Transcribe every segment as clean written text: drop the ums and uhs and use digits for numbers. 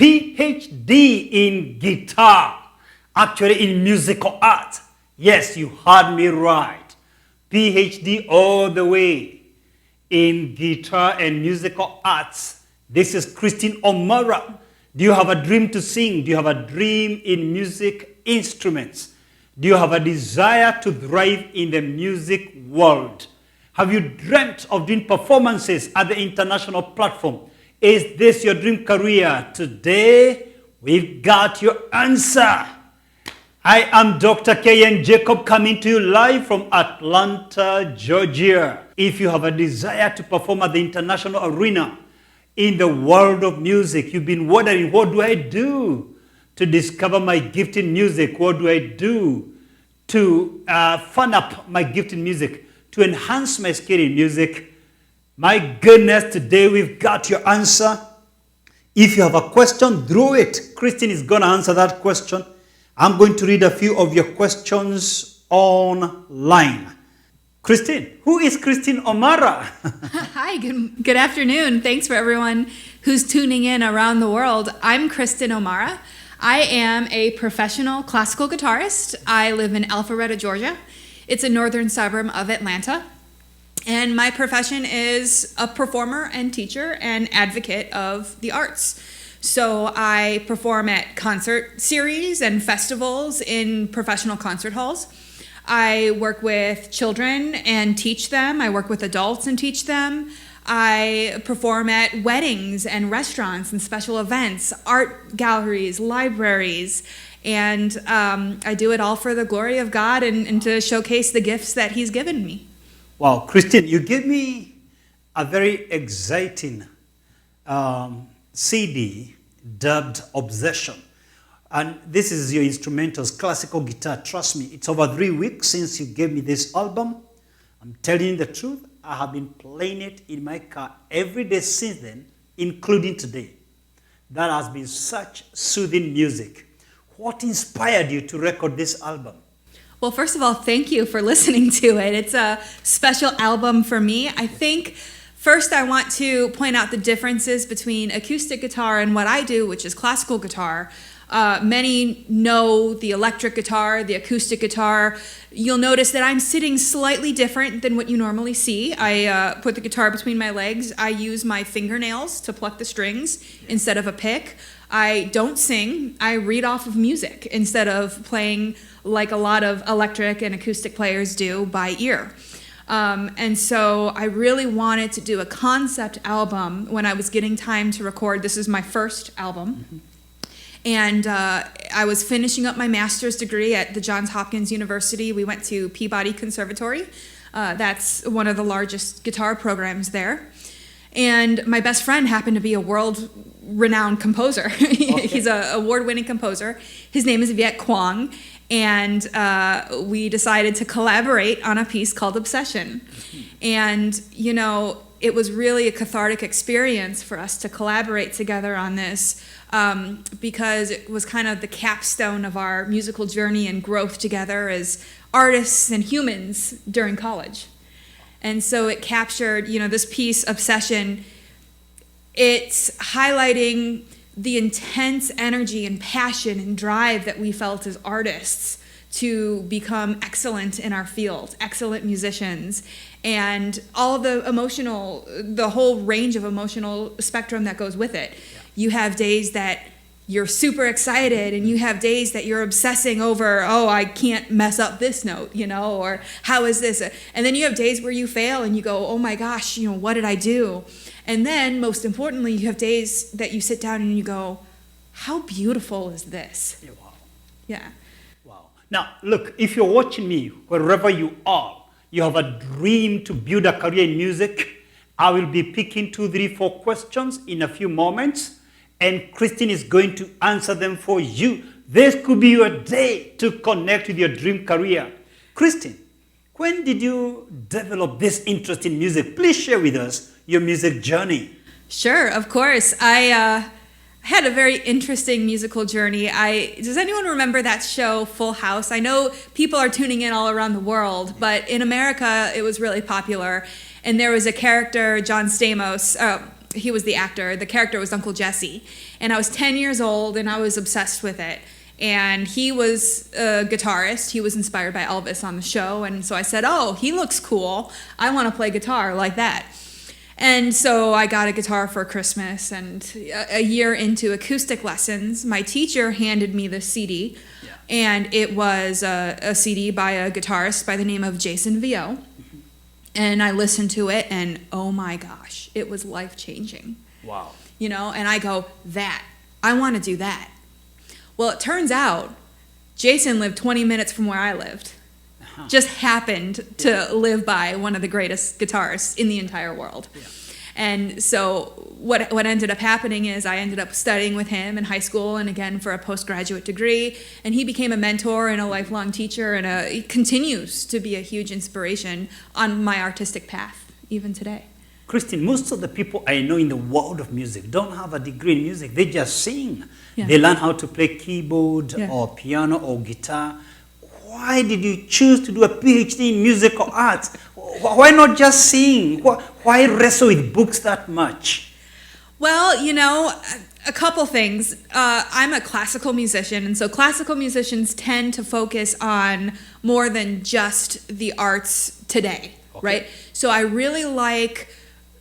PhD in guitar, actually in musical art. Yes, you heard me right. PhD all the way in guitar and musical arts. This is Krystin O'Mara. Do you have a dream to sing? Do you have a dream in music instruments? Do you have a desire to thrive in the music world? Have you dreamt of doing performances at the international platform? Is this your dream career? Today, we've got your answer. I am Dr. K.N. Jacob coming to you live from Atlanta, Georgia. If you have a desire to perform at the international arena in the world of music, you've been wondering, what do I do to discover my gift in music? What do I do to fun up my gift in music, to enhance my skill in music? My goodness, today we've got your answer. If you have a question, throw it. Krystin is going to answer that question. I'm going to read a few of your questions online. Krystin, who is Krystin O'Mara? Hi, good afternoon. Thanks for everyone who's tuning in around the world. I'm Krystin O'Mara. I am a professional classical guitarist. I live in Alpharetta, Georgia. It's a northern suburb of Atlanta. And my profession is a performer and teacher and advocate of the arts. So I perform at concert series and festivals in professional concert halls. I work with children and teach them. I work with adults and teach them. I perform at weddings and restaurants and special events, art galleries, libraries, and I do it all for the glory of God and to showcase the gifts that He's given me. Wow, Krystin, you gave me a very exciting CD dubbed Obsession. And this is your instrumentals, classical guitar. Trust me, it's over 3 weeks since you gave me this album. I'm telling you the truth. I have been playing it in my car every day since then, including today. That has been such soothing music. What inspired you to record this album? Well, first of all, thank you for listening to it. It's a special album for me. I think first I want to point out the differences between acoustic guitar and what I do, which is classical guitar. Many know the electric guitar, the acoustic guitar. You'll notice that I'm sitting slightly different than what you normally see. I put the guitar between my legs. I use my fingernails to pluck the strings instead of a pick. I don't sing. I read off of music instead of playing like a lot of electric and acoustic players do by ear. And so I really wanted to do a concept album when I was getting time to record. This is my first album. Mm-hmm. And I was finishing up my master's degree at the Johns Hopkins University. We went to Peabody Conservatory. That's one of the largest guitar programs there. And my best friend happened to be a world-renowned composer. Okay. He's an award-winning composer. His name is Viet Quang. And we decided to collaborate on a piece called Obsession. Mm-hmm. And, you know, it was really a cathartic experience for us to collaborate together on this because it was kind of the capstone of our musical journey and growth together as artists and humans during college. And so it captured, you know, this piece, Obsession. It's highlighting the intense energy and passion and drive that we felt as artists to become excellent in our field, excellent musicians, and all the whole range of emotional spectrum that goes with it. Yeah. You have days that you're super excited, and you have days that you're obsessing over, oh, I can't mess up this note, you know, or how is this? And then you have days where you fail and you go, oh my gosh, you know, what did I do? And then, most importantly, you have days that you sit down and you go, how beautiful is this? Wow. Yeah. Wow. Now, look, if you're watching me, wherever you are, you have a dream to build a career in music, I will be picking 2, 3, 4 questions in a few moments, and Krystin is going to answer them for you. This could be your day to connect with your dream career. Krystin, when did you develop this interest in music? Please share with us your music journey. Sure, of course. I had a very interesting musical journey. Does anyone remember that show, Full House? I know people are tuning in all around the world, but in America, it was really popular. And there was a character, John Stamos, he was the actor. The character was Uncle Jesse. And I was 10 years old, and I was obsessed with it. And he was a guitarist. He was inspired by Elvis on the show. And so I said, oh, he looks cool. I want to play guitar like that. And so I got a guitar for Christmas. And a year into acoustic lessons, my teacher handed me this CD. Yeah. And it was a CD by a guitarist by the name of Jason Vio. And I listened to it, and oh my gosh, it was life-changing. Wow. You know, and I go, I want to do that. Well, it turns out Jason lived 20 minutes from where I lived. Uh-huh. Just happened to live by one of the greatest guitarists in the entire world. Yeah. And so what ended up happening is I ended up studying with him in high school and again for a postgraduate degree. And he became a mentor and a lifelong teacher, and he continues to be a huge inspiration on my artistic path, even today. Krystin, most of the people I know in the world of music don't have a degree in music. They just sing. Yeah. They learn how to play keyboard or piano or guitar. Why did you choose to do a PhD in musical arts? Why not just sing? Why wrestle with books that much? Well, you know, a couple things. I'm a classical musician, and so classical musicians tend to focus on more than just the arts today, right? So I really like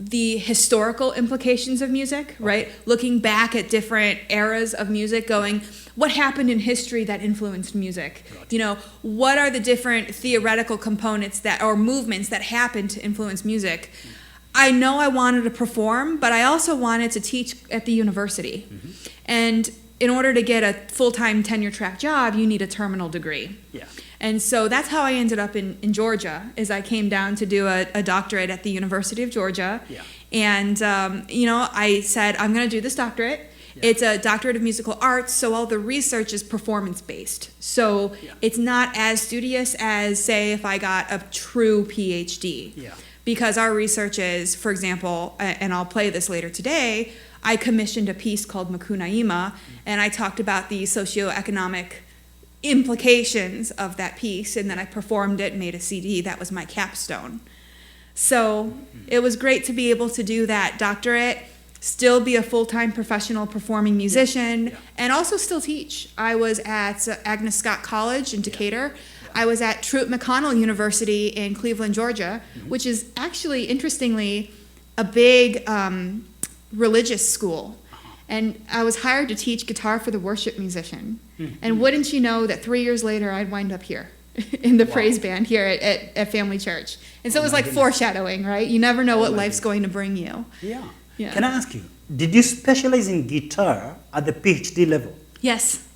the historical implications of music, right? Looking back at different eras of music, going, what happened in history that influenced music? You know, what are the different theoretical components that, or movements that happened to influence music? I know I wanted to perform, but I also wanted to teach at the university. And in order to get a full-time tenure track job, you need a terminal degree. Yeah. And so that's how I ended up in Georgia, is I came down to do a doctorate at the University of Georgia. Yeah. And, you know, I said, I'm going to do this doctorate. Yeah. It's a doctorate of musical arts, so all the research is performance-based. So it's not as studious as, say, if I got a true PhD. Yeah. Because our research is, for example, and I'll play this later today, I commissioned a piece called Makunaima, and I talked about the socioeconomic implications of that piece, and then I performed it and made a CD. That was my capstone. So it was great to be able to do that doctorate, still be a full-time professional performing musician, and also still teach. I was at Agnes Scott College in Decatur. I was at Truett McConnell University in Cleveland, Georgia, which is actually, interestingly, a big religious school. And I was hired to teach guitar for the worship musician. And wouldn't you know that 3 years later, I'd wind up here in the praise band here at Family Church. And so it was like foreshadowing, right? You never know what life's going to bring you. Yeah. Yeah. Can I ask you, did you specialize in guitar at the PhD level? Yes.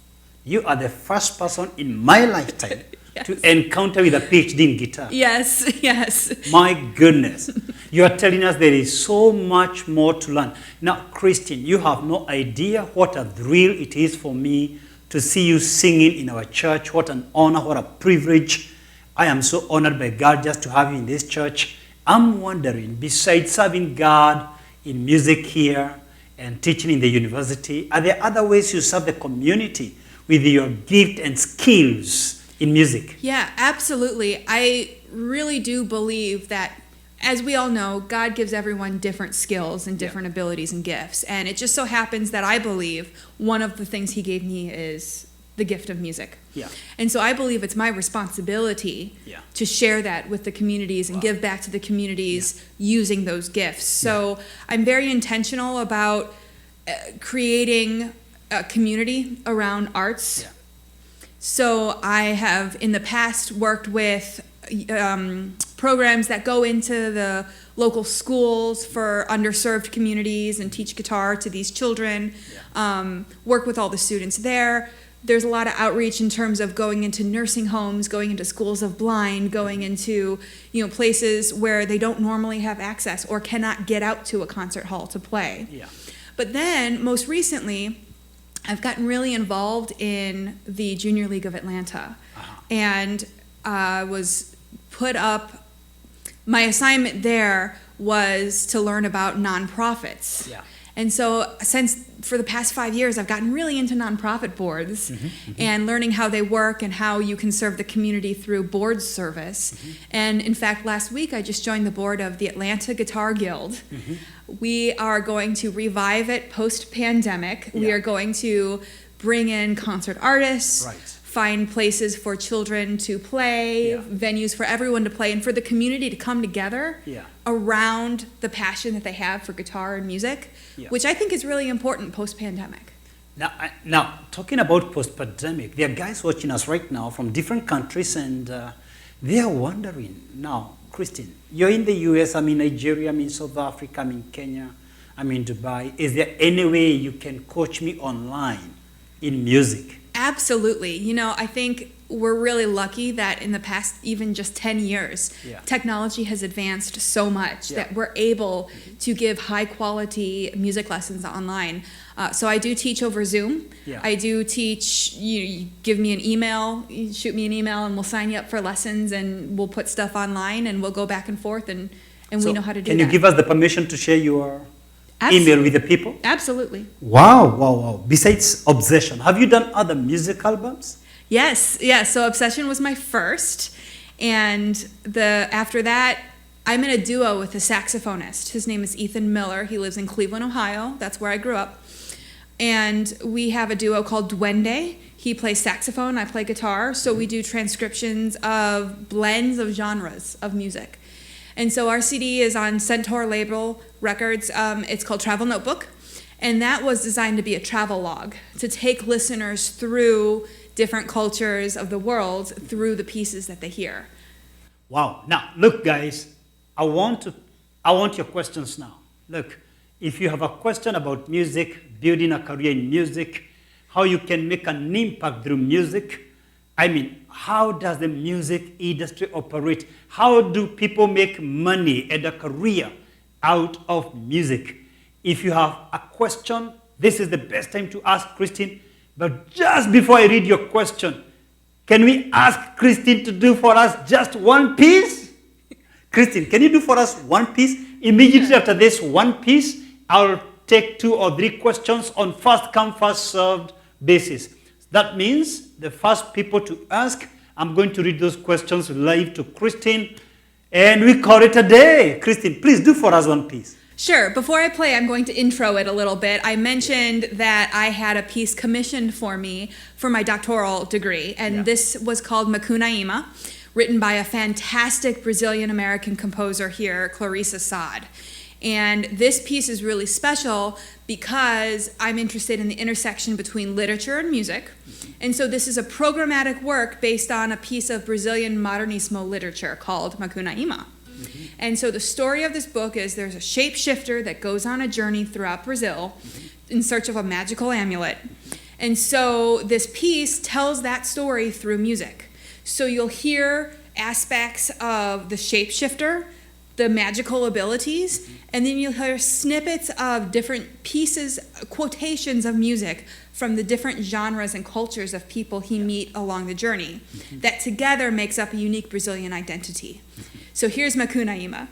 You are the first person in my lifetime Yes. to encounter with a PhD in guitar. Yes, yes. My goodness. You are telling us there is so much more to learn. Now, Krystin, you have no idea what a thrill it is for me to see you singing in our church. What an honor, what a privilege. I am so honored by God just to have you in this church. I'm wondering, besides serving God in music here and teaching in the university, are there other ways you serve the community with your gift and skills in music? Yeah, absolutely. I really do believe that, as we all know, God gives everyone different skills and different abilities and gifts. And it just so happens that I believe one of the things he gave me is the gift of music. Yeah. And so I believe it's my responsibility to share that with the communities and give back to the communities using those gifts. So I'm very intentional about creating a community around arts. So I have in the past worked with programs that go into the local schools for underserved communities and teach guitar to these children, work with all the students there. There's a lot of outreach in terms of going into nursing homes, going into schools of blind, going into places where they don't normally have access or cannot get out to a concert hall to play. Yeah. But then, most recently, I've gotten really involved in the Junior League of Atlanta, and was put up. My assignment there was to learn about nonprofits. Yeah. And so for the past 5 years, I've gotten really into nonprofit boards and learning how they work and how you can serve the community through board service. And in fact, last week I just joined the board of the Atlanta Guitar Guild, We are going to revive it post-pandemic. We Yeah. are going to bring in concert artists, Right. find places for children to play, Yeah. venues for everyone to play, and for the community to come together Yeah. around the passion that they have for guitar and music, Yeah. which I think is really important post-pandemic. Now, talking about post-pandemic, there are guys watching us right now from different countries, and they are wondering, now, Krystin, you're in the US, I'm in Nigeria, I'm in South Africa, I'm in Kenya, I'm in Dubai. Is there any way you can coach me online in music? Absolutely. You know, I think we're really lucky that in the past even just 10 years, Yeah. technology has advanced so much Yeah. that we're able to give high quality music lessons online. So I do teach over Zoom. Yeah. I do teach, you give me an email, you shoot me an email, and we'll sign you up for lessons, and we'll put stuff online, and we'll go back and forth, and So we know how to do can that. you give us the permission to share your Absolutely. email with the people? Absolutely. Wow. Besides Obsession, have you done other music albums? Yes. So Obsession was my first, and after that, I'm in a duo with a saxophonist. His name is Ethan Miller. He lives in Cleveland, Ohio. That's where I grew up. And we have a duo called Duende. He plays saxophone, I play guitar. So we do transcriptions of blends of genres of music. And so our CD is on Centaur Label Records. It's called Travel Notebook. And that was designed to be a travel log, to take listeners through different cultures of the world through the pieces that they hear. Wow. Now, look, guys, I want your questions now. Look, if you have a question about music, building a career in music, how you can make an impact through music, I mean, how does the music industry operate? How do people make money and a career out of music? If you have a question, this is the best time to ask Krystin. But just before I read your question, can we ask Krystin to do for us just one piece? Krystin, can you do for us one piece? Immediately after this one piece, I'll take 2 or 3 questions on first come, first served basis. That means the first people to ask, I'm going to read those questions live to Krystin, and we call it a day. Krystin, please do for us one piece. Sure. Before I play, I'm going to intro it a little bit. I mentioned that I had a piece commissioned for me for my doctoral degree, and this was called Macunaíma, written by a fantastic Brazilian-American composer here, Clarissa Saad. And this piece is really special because I'm interested in the intersection between literature and music. And so this is a programmatic work based on a piece of Brazilian modernismo literature called Macunaíma. And so the story of this book is there's a shapeshifter that goes on a journey throughout Brazil in search of a magical amulet. And so this piece tells that story through music. So you'll hear aspects of the shapeshifter, the magical abilities, and then you'll hear snippets of different pieces, quotations of music from the different genres and cultures of people he meet along the journey. That together makes up a unique Brazilian identity. So here's Macunaíma.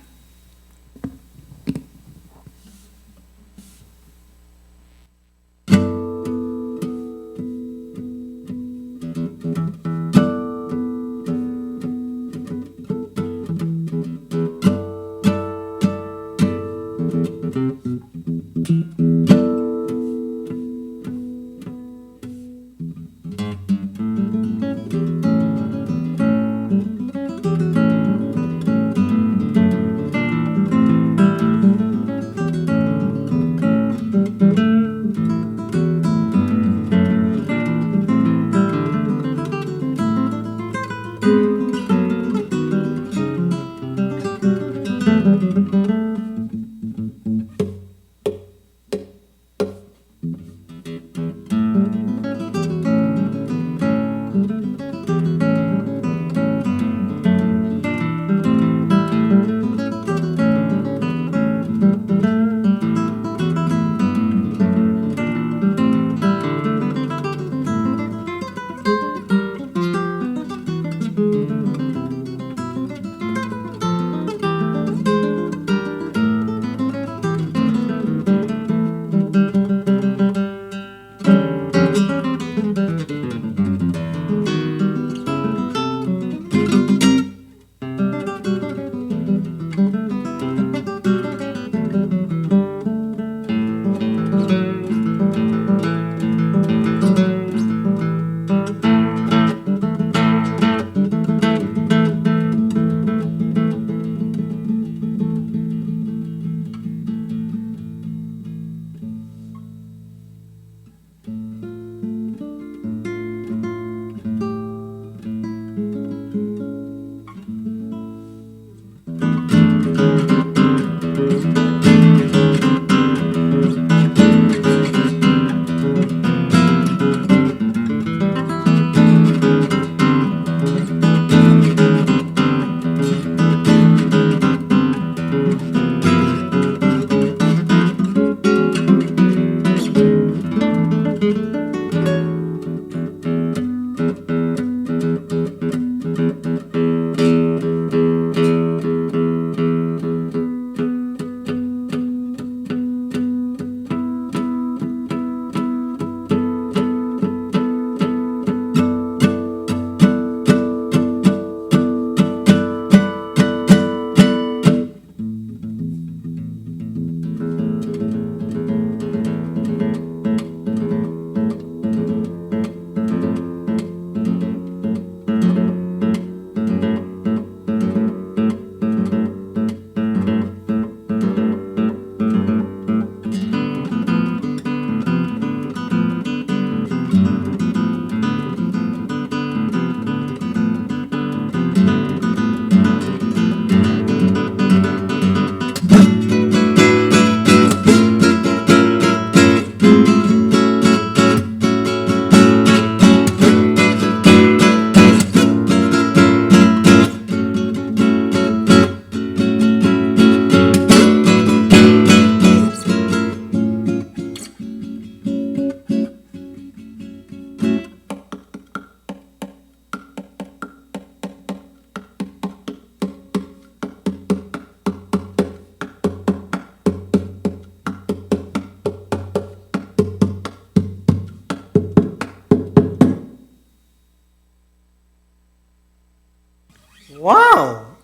Wow.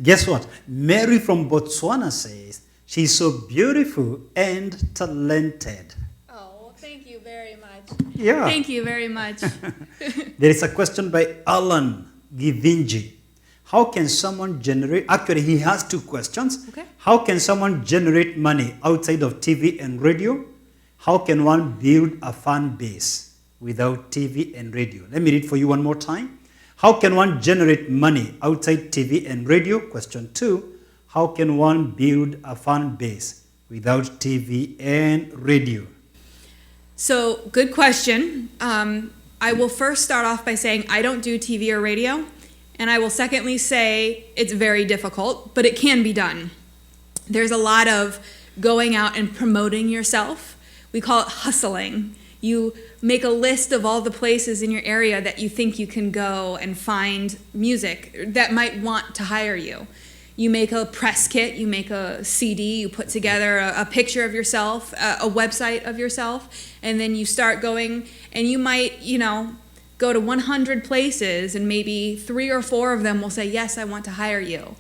Guess what? Mary from Botswana says she's so beautiful and talented. Oh, thank you very much. Yeah. Thank you very much. There is a question by Alan Givinji. How can someone generate, actually he has two questions. Okay. How can someone generate money outside of TV and radio? How can one build a fan base without TV and radio? Let me read for you one more time. How can one generate money outside TV and radio? Question 2. How can one build a fan base without TV and radio? So, good question. I will first start off by saying I don't do TV or radio. And I will secondly say it's very difficult, but it can be done. There's a lot of going out and promoting yourself. We call it hustling. You make a list of all the places in your area that you think you can go and find music that might want to hire you. You make a press kit, you make a CD, you put together a picture of yourself, a website of yourself, and then you start going, and you might, go to 100 places, and maybe 3 or 4 of them will say, yes, I want to hire you.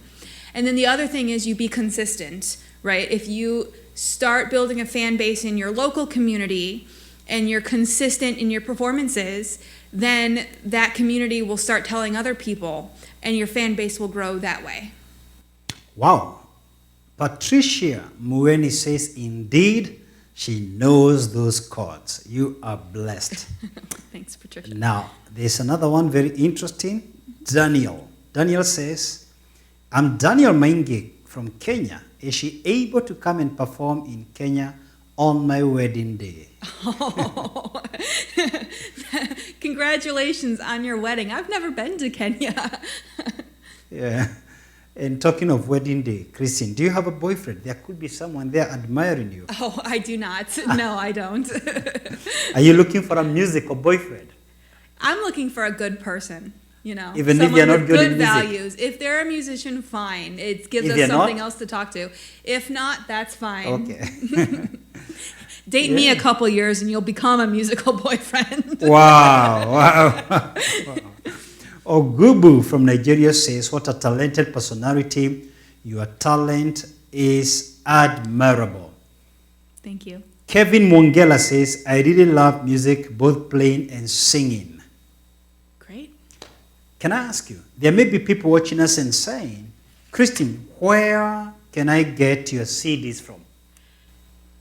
And then the other thing is you be consistent, right? If you start building a fan base in your local community and you're consistent in your performances, then that community will start telling other people, and your fan base will grow that way. Wow. Patricia Mueni says, indeed, she knows those chords. You are blessed. Thanks, Patricia. Now, there's another one very interesting. Daniel. Daniel says, I'm Daniel Maingi from Kenya. Is she able to come and perform in Kenya on my wedding day? Oh, congratulations on your wedding. I've never been to Kenya. Yeah. And talking of wedding day, Krystin, do you have a boyfriend? There could be someone there admiring you. Oh, I do not. No, I don't. Are you looking for a musical boyfriend? I'm looking for a good person, Even if someone they're not with good in good music. values. If they're a musician, fine. It gives If us they're something not? else to talk to. If not, that's fine. Okay. Date me a couple years and you'll become a musical boyfriend. Wow. Ogubu from Nigeria says, what a talented personality. Your talent is admirable. Thank you. Kevin Mongela says, I really love music, both playing and singing. Great. Can I ask you, there may be people watching us and saying, Krystin, where can I get your CDs from?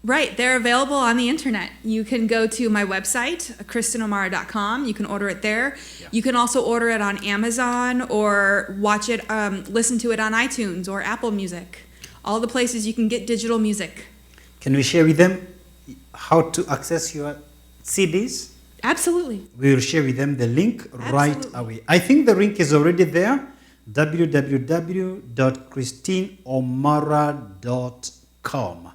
Right, they're available on the internet. You can go to my website, KrystinOmara.com. You can order it there. Yeah. You can also order it on Amazon or watch it, listen to it on iTunes or Apple Music. All the places you can get digital music. Can we share with them how to access your CDs? Absolutely. We will share with them the link right Absolutely. away. I think the link is already there, www.KrystinOmara.com.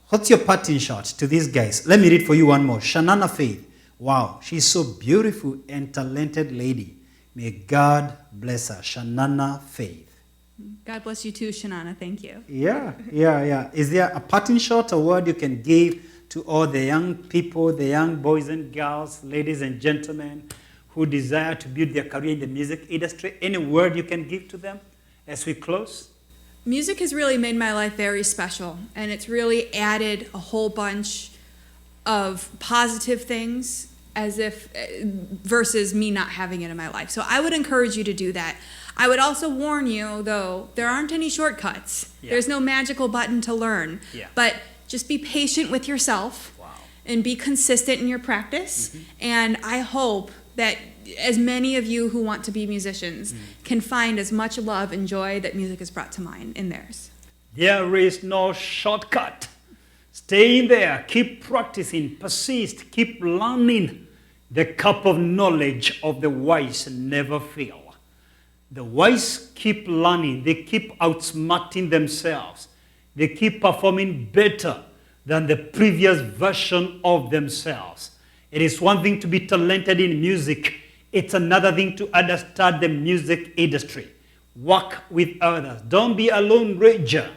What's your parting shot to these guys? Let me read for you one more. Shanana Faith. Wow, she's so beautiful and talented lady. May God bless her. Shanana Faith. God bless you too, Shanana. Thank you. Yeah. Is there a parting shot, a word you can give to all the young people, the young boys and girls, ladies and gentlemen who desire to build their career in the music industry? Any word you can give to them as we close? Music has really made my life very special, and it's really added a whole bunch of positive things versus me not having it in my life. So I would encourage you to do that. I would also warn you, though, there aren't any shortcuts. Yeah. There's no magical button to learn. Yeah. But just be patient with yourself. Wow. And be consistent in your practice. And I hope that as many of you who want to be musicians can find as much love and joy that music has brought to mind in theirs. There is no shortcut. Stay in there. Keep practicing. Persist. Keep learning. The cup of knowledge of the wise never fail. The wise keep learning. They keep outsmarting themselves. They keep performing better than the previous version of themselves. It is one thing to be talented in music. It's another thing to understand the music industry. Work with others. Don't be a lone ranger.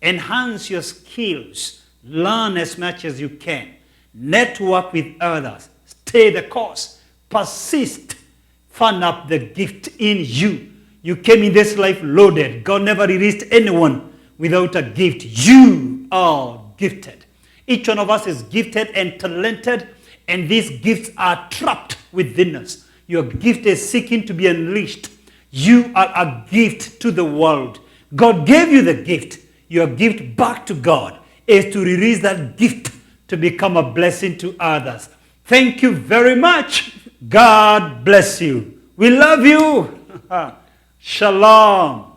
Enhance your skills. Learn as much as you can. Network with others. Stay the course. Persist. Fan up the gift in you. You came in this life loaded. God never released anyone without a gift. You are gifted. Each one of us is gifted and talented, and these gifts are trapped within us. Your gift is seeking to be unleashed. You are a gift to the world. God gave you the gift. Your gift back to God is to release that gift to become a blessing to others. Thank you very much. God bless you. We love you. Shalom.